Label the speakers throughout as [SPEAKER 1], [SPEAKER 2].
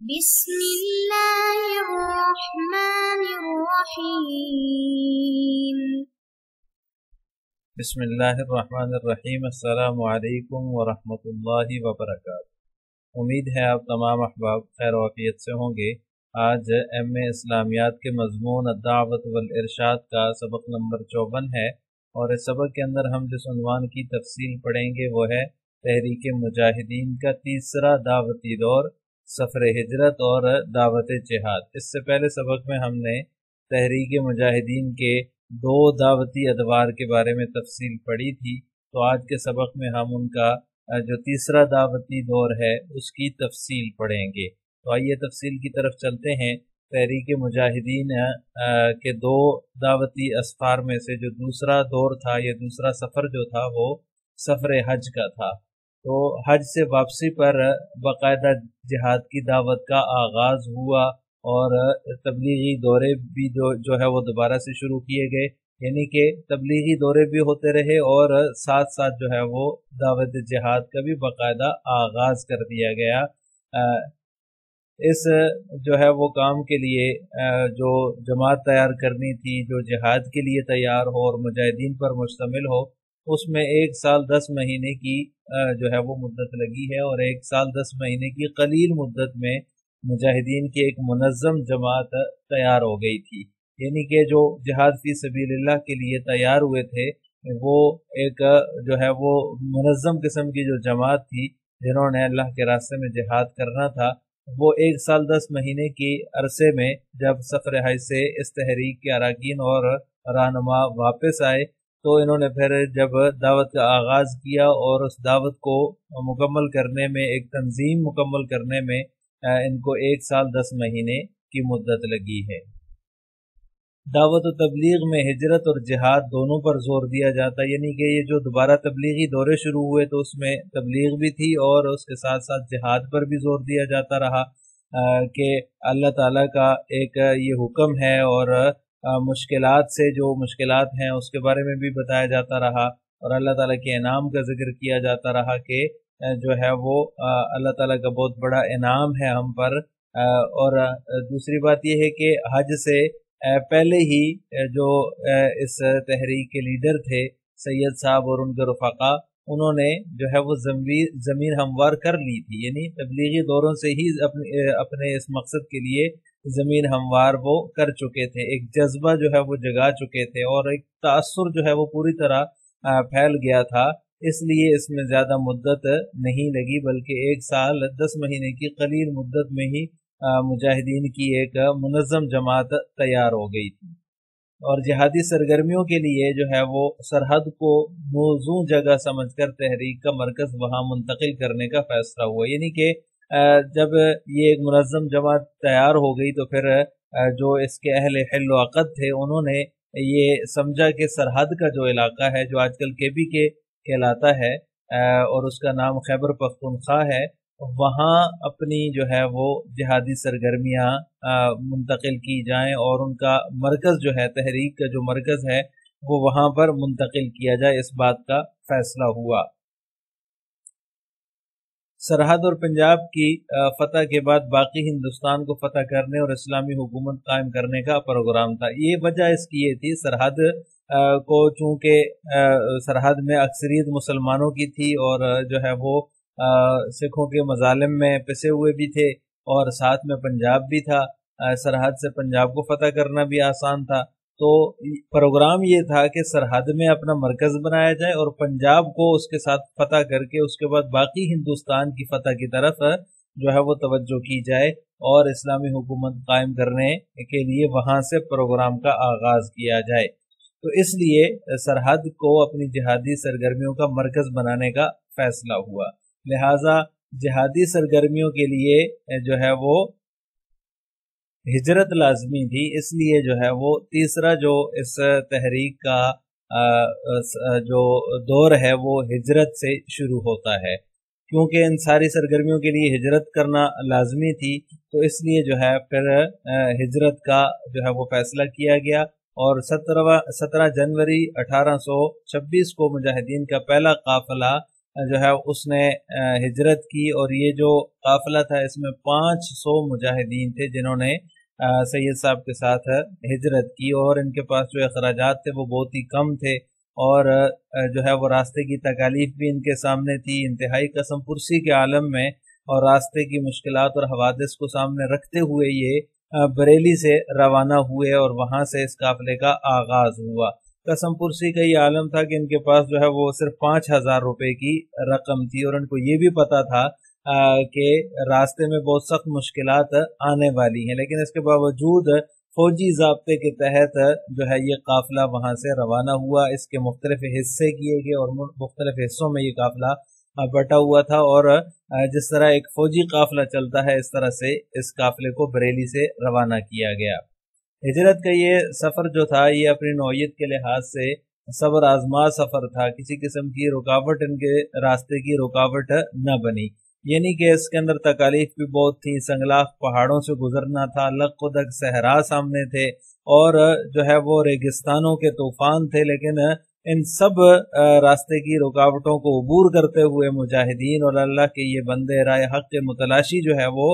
[SPEAKER 1] بسم اللہ الرحمن الرحیم۔
[SPEAKER 2] بسم اللہ الرحمن الرحیم۔ السلام علیکم ورحمۃ اللہ وبرکاتہ۔ امید ہے آپ تمام احباب خیر و عافیت سے ہوں گے۔ آج ایم اے اسلامیات کے مضمون الدعوت والارشاد کا سبق نمبر 54 ہے، اور اس سبق کے اندر ہم جس عنوان کی تفصیل پڑھیں گے وہ ہے تحریک مجاہدین کا تیسرا دعوتی دور، سفر ہجرت اور دعوت جہاد۔ اس سے پہلے سبق میں ہم نے تحریک مجاہدین کے دو دعوتی ادوار کے بارے میں تفصیل پڑھی تھی، تو آج کے سبق میں ہم ان کا جو تیسرا دعوتی دور ہے اس کی تفصیل پڑھیں گے۔ تو آئیے تفصیل کی طرف چلتے ہیں۔ تحریک مجاہدین کے دو دعوتی اسفار میں سے جو دوسرا دور تھا یا دوسرا سفر جو تھا وہ سفر حج کا تھا۔ تو حج سے واپسی پر باقاعدہ جہاد کی دعوت کا آغاز ہوا، اور تبلیغی دورے بھی جو ہے وہ دوبارہ سے شروع کیے گئے، یعنی کہ تبلیغی دورے بھی ہوتے رہے اور ساتھ ساتھ جو ہے وہ دعوت جہاد کا بھی باقاعدہ آغاز کر دیا گیا۔ اس جو ہے وہ کام کے لیے جو جماعت تیار کرنی تھی، جو جہاد کے لیے تیار ہو اور مجاہدین پر مشتمل ہو، اس میں 1 سال 10 مہینے کی جو ہے وہ مدت لگی ہے، اور 1 سال 10 مہینے کی قلیل مدت میں مجاہدین کی ایک منظم جماعت تیار ہو گئی تھی۔ یعنی کہ جو جہاد فی سبیل اللہ کے لیے تیار ہوئے تھے وہ ایک جو ہے وہ منظم قسم کی جو جماعت تھی، جنہوں نے اللہ کے راستے میں جہاد کرنا تھا، وہ 1 سال 10 مہینے کی عرصے میں جب سفر حج سے اس تحریک کے اراکین اور رہنما واپس آئے تو انہوں نے پھر جب دعوت کا آغاز کیا، اور اس دعوت کو مکمل کرنے میں، ایک تنظیم مکمل کرنے میں ان کو 1 سال 10 مہینے کی مدت لگی ہے۔ دعوت و تبلیغ میں ہجرت اور جہاد دونوں پر زور دیا جاتا ہے، یعنی کہ یہ جو دوبارہ تبلیغی دورے شروع ہوئے تو اس میں تبلیغ بھی تھی، اور اس کے ساتھ ساتھ جہاد پر بھی زور دیا جاتا رہا کہ اللہ تعالیٰ کا ایک یہ حکم ہے، اور مشکلات سے جو مشکلات ہیں اس کے بارے میں بھی بتایا جاتا رہا، اور اللہ تعالیٰ کے انعام کا ذکر کیا جاتا رہا کہ جو ہے وہ اللہ تعالیٰ کا بہت بڑا انعام ہے ہم پر۔ اور دوسری بات یہ ہے کہ حج سے پہلے ہی جو اس تحریک کے لیڈر تھے سید صاحب اور ان کے رفقا، انہوں نے جو ہے وہ زمین ہموار کر لی تھی، یعنی تبلیغی دوروں سے ہی اپنے اس مقصد کے لیے زمین ہموار وہ کر چکے تھے، ایک جذبہ جو ہے وہ جگا چکے تھے، اور ایک تاثر جو ہے وہ پوری طرح پھیل گیا تھا۔ اس لیے اس میں زیادہ مدت نہیں لگی، بلکہ 1 سال 10 مہینے کی قلیل مدت میں ہی مجاہدین کی ایک منظم جماعت تیار ہو گئی تھی۔ اور جہادی سرگرمیوں کے لیے جو ہے وہ سرحد کو موزوں جگہ سمجھ کر تحریک کا مرکز وہاں منتقل کرنے کا فیصلہ ہوا، یعنی کہ جب یہ ایک منظم جماعت تیار ہو گئی تو پھر جو اس کے اہل حل و عقد تھے انہوں نے یہ سمجھا کہ سرحد کا جو علاقہ ہے، جو آج کل KP کے کہلاتا ہے اور اس کا نام خیبر پختونخوا ہے، وہاں اپنی جو ہے وہ جہادی سرگرمیاں منتقل کی جائیں، اور ان کا مرکز جو ہے، تحریک کا جو مرکز ہے وہ وہاں پر منتقل کیا جائے، اس بات کا فیصلہ ہوا۔ سرحد اور پنجاب کی فتح کے بعد باقی ہندوستان کو فتح کرنے اور اسلامی حکومت قائم کرنے کا پروگرام تھا۔ یہ وجہ اس کی یہ تھی، سرحد کو چونکہ سرحد میں اکثریت مسلمانوں کی تھی، اور جو ہے وہ سکھوں کے مظالم میں پسے ہوئے بھی تھے، اور ساتھ میں پنجاب بھی تھا، سرحد سے پنجاب کو فتح کرنا بھی آسان تھا۔ تو پروگرام یہ تھا کہ سرحد میں اپنا مرکز بنایا جائے، اور پنجاب کو اس کے ساتھ فتح کر کے اس کے بعد باقی ہندوستان کی فتح کی طرف جو ہے وہ توجہ کی جائے، اور اسلامی حکومت قائم کرنے کے لیے وہاں سے پروگرام کا آغاز کیا جائے۔ تو اس لیے سرحد کو اپنی جہادی سرگرمیوں کا مرکز بنانے کا فیصلہ ہوا، لہٰذا جہادی سرگرمیوں کے لیے جو ہے وہ ہجرت لازمی تھی۔ اس لیے جو ہے وہ تیسرا جو اس تحریک کا جو دور ہے وہ ہجرت سے شروع ہوتا ہے، کیونکہ ان ساری سرگرمیوں کے لیے ہجرت کرنا لازمی تھی، تو اس لیے جو ہے پھر ہجرت کا جو ہے وہ فیصلہ کیا گیا، اور 17 جنوری 1826 کو مجاہدین کا پہلا قافلہ جو ہے اس نے ہجرت کی، اور یہ جو قافلہ تھا اس میں 500 مجاہدین تھے جنہوں نے سید صاحب کے ساتھ ہجرت کی، اور ان کے پاس جو اخراجات تھے وہ بہت ہی کم تھے، اور جو ہے وہ راستے کی تکالیف بھی ان کے سامنے تھی۔ انتہائی قسم پرسی کے عالم میں اور راستے کی مشکلات اور حوادث کو سامنے رکھتے ہوئے یہ بریلی سے روانہ ہوئے، اور وہاں سے اس قافلے کا آغاز ہوا۔ قسم پرسی کا یہ عالم تھا کہ ان کے پاس جو ہے وہ صرف 5000 روپے کی رقم تھی، اور ان کو یہ بھی پتا تھا کہ راستے میں بہت سخت مشکلات آنے والی ہیں، لیکن اس کے باوجود فوجی ضابطے کے تحت جو ہے یہ قافلہ وہاں سے روانہ ہوا۔ اس کے مختلف حصے کیے گئے اور مختلف حصوں میں یہ قافلہ بٹا ہوا تھا، اور جس طرح ایک فوجی قافلہ چلتا ہے اس طرح سے اس قافلے کو بریلی سے روانہ کیا گیا۔ ہجرت کا یہ سفر جو تھا یہ اپنی نوعیت کے لحاظ سے صبر آزما سفر تھا، کسی قسم کی رکاوٹ ان کے راستے کی رکاوٹ نہ بنی، یعنی کہ اس کے اندر تکالیف بھی بہت تھی، سنگلاخ پہاڑوں سے گزرنا تھا، لگ و دگ صحرا سامنے تھے، اور جو ہے وہ ریگستانوں کے طوفان تھے، لیکن ان سب راستے کی رکاوٹوں کو عبور کرتے ہوئے مجاہدین اور اللہ کے یہ بندے رائے حق کے متلاشی جو ہے وہ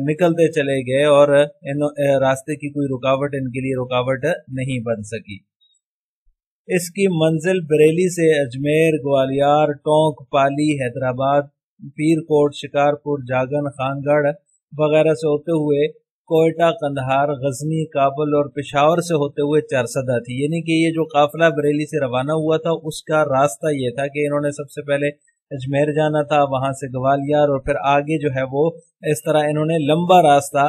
[SPEAKER 2] نکلتے چلے گئے، اور ان راستے کی کوئی رکاوٹ ان کے لیے رکاوٹ نہیں بن سکی۔ اس کی منزل بریلی سے اجمیر، گوالیار، ٹونک، پالی، حیدرآباد، پیر کوٹ، شکارپور، جاگن، خان گڑھ وغیرہ سے ہوتے ہوئے کوئٹہ، قندھار، غزنی، کابل اور پشاور سے ہوتے ہوئے چارسدہ تھی، یعنی کہ یہ جو قافلہ بریلی سے روانہ ہوا تھا اس کا راستہ یہ تھا کہ انہوں نے سب سے پہلے اجمیر جانا تھا، وہاں سے گوالیار، اور پھر آگے جو ہے وہ اس طرح انہوں نے لمبا راستہ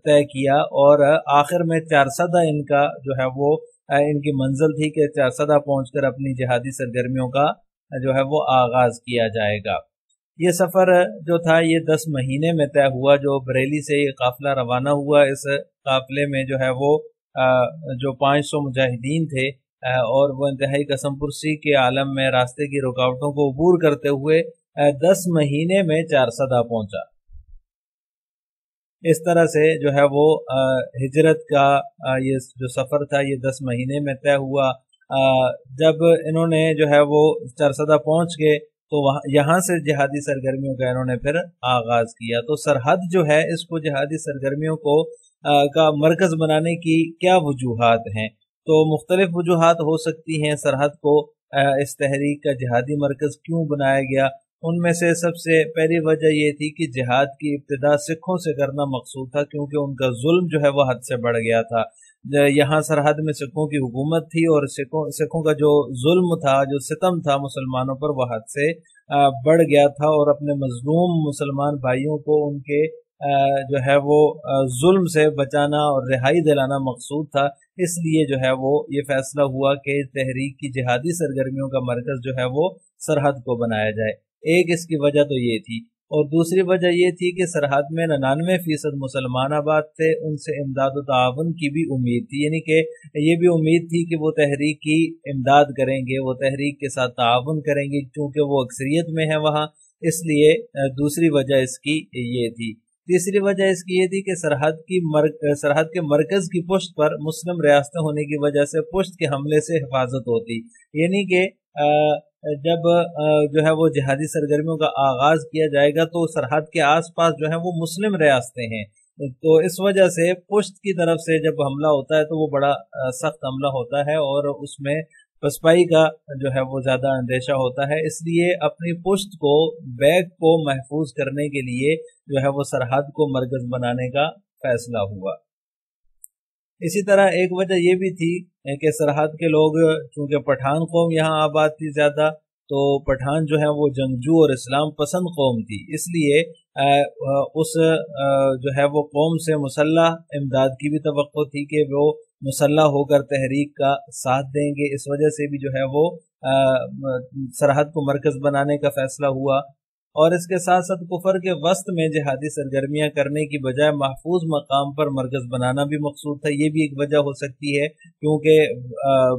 [SPEAKER 2] طے کیا، اور آخر میں چارسدہ ان کا جو ہے وہ ان کی منزل تھی کہ چارسدہ پہنچ کر اپنی جہادی سرگرمیوں کا جو ہے وہ آغاز کیا جائے گا۔ یہ سفر جو تھا یہ 10 مہینے میں طے ہوا، جو بریلی سے یہ قافلہ روانہ ہوا۔ اس قافلے میں جو ہے وہ جو 500 مجاہدین تھے اور وہ انتہائی قسم پرسی کے عالم میں راستے کی رکاوٹوں کو عبور کرتے ہوئے 10 مہینے میں چارسدہ پہنچا۔ اس طرح سے جو ہے وہ ہجرت کا یہ جو سفر تھا یہ 10 مہینے میں طے ہوا۔ جب انہوں نے جو ہے وہ چارسدہ پہنچ گئے تو یہاں سے جہادی سرگرمیوں کا انہوں نے پھر آغاز کیا۔ تو سرحد جو ہے اس کو جہادی سرگرمیوں کو کا مرکز بنانے کی کیا وجوہات ہیں؟ تو مختلف وجوہات ہو سکتی ہیں۔ سرحد کو اس تحریک کا جہادی مرکز کیوں بنایا گیا؟ ان میں سے سب سے پہلی وجہ یہ تھی کہ جہاد کی ابتدا سکھوں سے کرنا مقصود تھا، کیونکہ ان کا ظلم جو ہے وہ حد سے بڑھ گیا تھا۔ یہاں سرحد میں سکھوں کی حکومت تھی، اور سکھوں کا جو ظلم تھا، جو ستم تھا مسلمانوں پر، وہ حد سے بڑھ گیا تھا، اور اپنے مظلوم مسلمان بھائیوں کو ان کے جو ہے وہ ظلم سے بچانا اور رہائی دلانا مقصود تھا۔ اس لیے جو ہے وہ یہ فیصلہ ہوا کہ تحریک کی جہادی سرگرمیوں کا مرکز جو ہے وہ سرحد کو بنایا جائے۔ ایک اس کی وجہ تو یہ تھی، اور دوسری وجہ یہ تھی کہ سرحد میں 99% مسلمان آباد تھے، ان سے امداد و تعاون کی بھی امید تھی، یعنی کہ یہ بھی امید تھی کہ وہ تحریک کی امداد کریں گے، وہ تحریک کے ساتھ تعاون کریں گے، چونکہ وہ اکثریت میں ہے وہاں۔ اس لیے دوسری وجہ اس کی یہ تھی۔ تیسری وجہ اس کی یہ تھی کہ سرحد کے مرکز کی پشت پر مسلم ریاستیں ہونے کی وجہ سے پشت کے حملے سے حفاظت ہوتی، یعنی کہ جب جو ہے وہ جہادی سرگرمیوں کا آغاز کیا جائے گا تو سرحد کے آس پاس جو ہے وہ مسلم ریاستیں ہیں، تو اس وجہ سے پشت کی طرف سے جب حملہ ہوتا ہے تو وہ بڑا سخت حملہ ہوتا ہے، اور اس میں پسپائی کا جو ہے وہ زیادہ اندیشہ ہوتا ہے۔ اس لیے اپنی پشت کو، بیگ کو محفوظ کرنے کے لیے جو ہے وہ سرحد کو مرکز بنانے کا فیصلہ ہوا۔ اسی طرح ایک وجہ یہ بھی تھی کہ سرحد کے لوگ، چونکہ پٹھان قوم یہاں آباد تھی زیادہ، تو پٹھان جو ہے وہ جنگجو اور اسلام پسند قوم تھی، اس لیے اس جو ہے وہ قوم سے مسلح امداد کی بھی توقع تھی کہ وہ مسلح ہو کر تحریک کا ساتھ دیں گے۔ اس وجہ سے بھی جو ہے وہ سرحد کو مرکز بنانے کا فیصلہ ہوا، اور اس کے ساتھ ساتھ کفر کے وسط میں جہادی سرگرمیاں کرنے کی بجائے محفوظ مقام پر مرکز بنانا بھی مقصود تھا۔ یہ بھی ایک وجہ ہو سکتی ہے، کیونکہ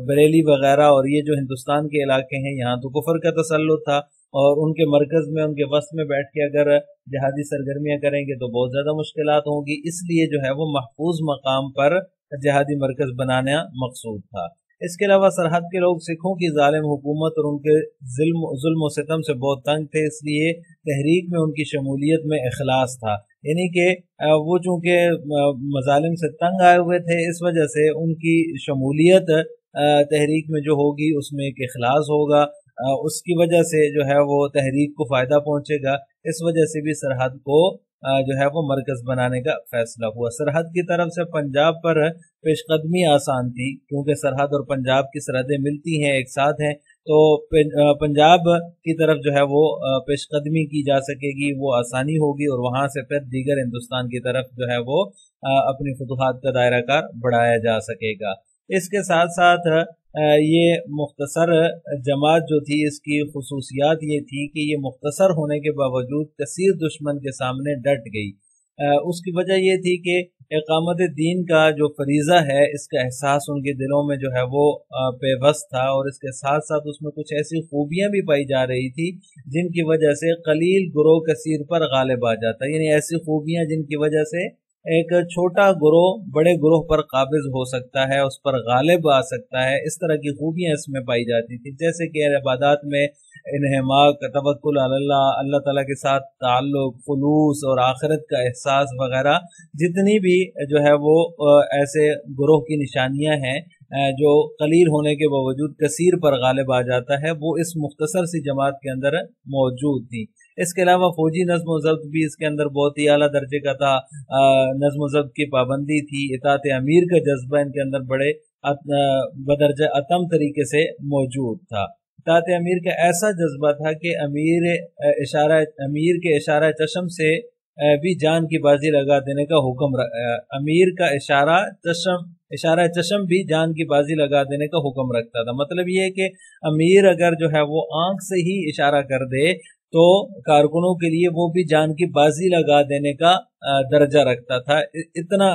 [SPEAKER 2] بریلی وغیرہ اور یہ جو ہندوستان کے علاقے ہیں یہاں تو کفر کا تسلط تھا، اور ان کے مرکز میں، ان کے وسط میں بیٹھ کے اگر جہادی سرگرمیاں کریں گے تو بہت زیادہ مشکلات ہوں گی، اس لیے جو ہے وہ محفوظ مقام پر جہادی مرکز بنانا مقصود تھا۔ اس کے علاوہ سرحد کے لوگ سکھوں کی ظالم حکومت اور ان کے ظلم و ستم سے بہت تنگ تھے، اس لیے تحریک میں ان کی شمولیت میں اخلاص تھا، یعنی کہ وہ چونکہ مظالم سے تنگ آئے ہوئے تھے، اس وجہ سے ان کی شمولیت تحریک میں جو ہوگی اس میں ایک اخلاص ہوگا، اس کی وجہ سے جو ہے وہ تحریک کو فائدہ پہنچے گا، اس وجہ سے بھی سرحد کو جو ہے وہ مرکز بنانے کا فیصلہ ہوا۔ سرحد کی طرف سے پنجاب پر پیش قدمی آسان تھی، کیونکہ سرحد اور پنجاب کی سرحدیں ملتی ہیں، ایک ساتھ ہیں، تو پنجاب کی طرف جو ہے وہ پیش قدمی کی جا سکے گی، وہ آسانی ہوگی، اور وہاں سے پھر دیگر ہندوستان کی طرف جو ہے وہ اپنی فتوحات کا دائرہ کار بڑھایا جا سکے گا۔ اس کے ساتھ ساتھ یہ مختصر جماعت جو تھی، اس کی خصوصیات یہ تھی کہ یہ مختصر ہونے کے باوجود کثیر دشمن کے سامنے ڈٹ گئی۔ اس کی وجہ یہ تھی کہ اقامت دین کا جو فریضہ ہے، اس کا احساس ان کے دلوں میں جو ہے وہ پیوست تھا، اور اس کے ساتھ ساتھ اس میں کچھ ایسی خوبیاں بھی پائی جا رہی تھی جن کی وجہ سے قلیل گروہ کثیر پر غالب آ جاتا، یعنی ایسی خوبیاں جن کی وجہ سے ایک چھوٹا گروہ بڑے گروہ پر قابض ہو سکتا ہے، اس پر غالب آ سکتا ہے، اس طرح کی خوبیاں اس میں پائی جاتی تھی، جیسے کہ عبادات میں انہماک، توکل علی اللہ، اللہ تعالیٰ کے ساتھ تعلق، خلوص اور آخرت کا احساس وغیرہ، جتنی بھی جو ہے وہ ایسے گروہ کی نشانیاں ہیں جو قلیل ہونے کے باوجود کثیر پر غالب آ جاتا ہے، وہ اس مختصر سی جماعت کے اندر موجود تھی۔ اس کے علاوہ فوجی نظم و ضبط بھی اس کے اندر بہت ہی اعلیٰ درجے کا تھا، نظم و ضبط کی پابندی تھی، اطاعت امیر کا جذبہ ان کے اندر بڑے بدرجہ اتم طریقے سے موجود تھا۔ اطاعت امیر کا ایسا جذبہ تھا کہ امیر کے اشارہ چشم سے بھی جان کی بازی لگا دینے کا حکم، امیر کا اشارہ چشم بھی جان کی بازی لگا دینے کا حکم رکھتا تھا۔ مطلب یہ ہے کہ امیر اگر جو ہے وہ آنکھ سے ہی اشارہ کر دے تو کارکنوں کے لیے وہ بھی جان کی بازی لگا دینے کا درجہ رکھتا تھا، اتنا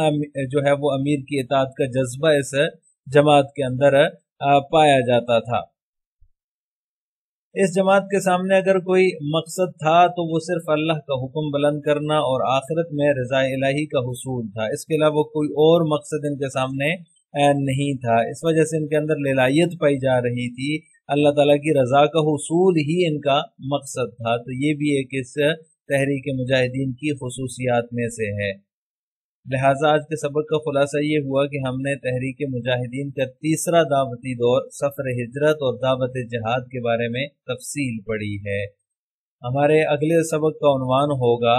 [SPEAKER 2] جو ہے وہ امیر کی اطاعت کا جذبہ اس جماعت کے اندر پایا جاتا تھا۔ اس جماعت کے سامنے اگر کوئی مقصد تھا تو وہ صرف اللہ کا حکم بلند کرنا اور آخرت میں رضا الہی کا حصول تھا، اس کے علاوہ کوئی اور مقصد ان کے سامنے نہیں تھا۔ اس وجہ سے ان کے اندر للایت پائی جا رہی تھی، اللہ تعالیٰ کی رضا کا حصول ہی ان کا مقصد تھا۔ تو یہ بھی ایک اس تحریک مجاہدین کی خصوصیات میں سے ہے۔ لہٰذا آج کے سبق کا خلاصہ یہ ہوا کہ ہم نے تحریک مجاہدین کا تیسرا دعوتی دور سفر ہجرت اور دعوت جہاد کے بارے میں تفصیل پڑھی ہے۔ ہمارے اگلے سبق کا عنوان ہوگا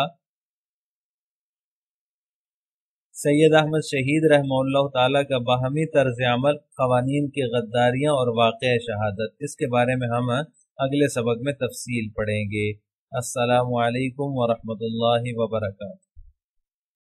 [SPEAKER 2] سید احمد شہید رحمہ اللہ تعالیٰ کا باہمی طرز عمل، قوانین کی غداریاں اور واقعہ شہادت، اس کے بارے میں ہم اگلے سبق میں تفصیل پڑھیں گے۔ السلام علیکم ورحمۃ اللہ وبرکاتہ۔